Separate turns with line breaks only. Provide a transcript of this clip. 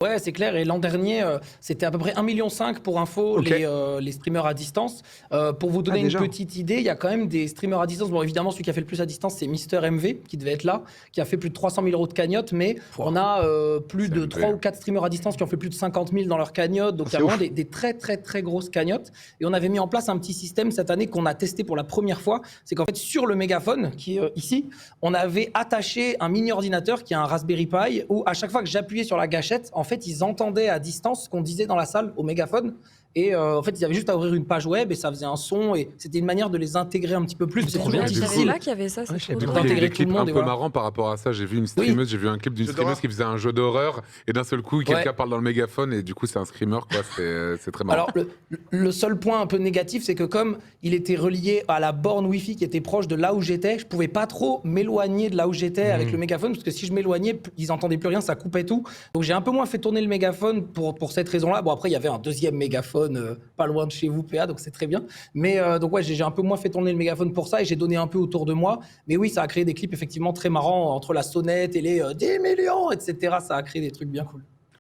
Ouais, c'est clair. Et l'an dernier, c'était à peu près 1,5 million pour info,
Ok.
les streamers à distance. Pour vous donner une
déjà.
petite idée, il y a quand même des streamers à distance. Bon, évidemment, celui qui a fait le plus à distance, c'est Mister MV, qui devait être là, qui a fait plus de 300 000 € de cagnotte. Mais on a plus
C'est
de
MV.
3 ou 4 streamers à distance qui ont fait plus de 50 000 dans leur cagnotte. Donc, il y a
C'est
vraiment
ouf.
des très, très, très grosses cagnottes. Et on avait mis en place un petit système cette année qu'on a testé pour la première fois. C'est qu'en fait, sur le mégaphone, qui est ici, on avait attaché un mini ordinateur qui est un Raspberry Pi, où à chaque fois que j'appuyais sur la gâchette, en fait, ils entendaient à distance ce qu'on disait dans la salle au mégaphone. Et en fait, ils avaient juste à ouvrir une page web et ça faisait un son. Et c'était une manière de les intégrer un petit peu plus. C'est
trop bien.
toujours
Je savais
Je savais
difficile.
pas qu'il y avait ça, c'est trop
Du coup,
drôle.
il y a eu
D'intégrer
des
tout le
clips
monde,
un
et
peu
voilà.
marrants par rapport à ça. J'ai vu une streameuse, j'ai vu un clip d'une
Jeu
streameuse
d'horreur.
qui faisait un jeu d'horreur et d'un seul coup, quelqu'un
Ouais.
parle dans le mégaphone et du coup, c'est un screamer, quoi. C'est très marrant.
Alors, le seul point un peu négatif, c'est que comme il était relié à la borne Wi-Fi qui était proche de là où j'étais, je pouvais pas trop m'éloigner de là où j'étais avec le mégaphone, parce que si je m'éloignais, ils entendaient plus rien, ça coupait tout. Donc j'ai un peu moins fait tourner le mégaphone pour cette raison-là. Bon, après, il y avait un deuxième mégaphone pas loin de chez vous, PA, donc c'est très bien. Mais donc ouais, j'ai un peu moins fait tourner le mégaphone pour ça et j'ai donné un peu autour de moi. Mais oui, ça a créé des clips effectivement très marrants entre la sonnette et les 10 millions, etc. Ça a créé des trucs bien cool.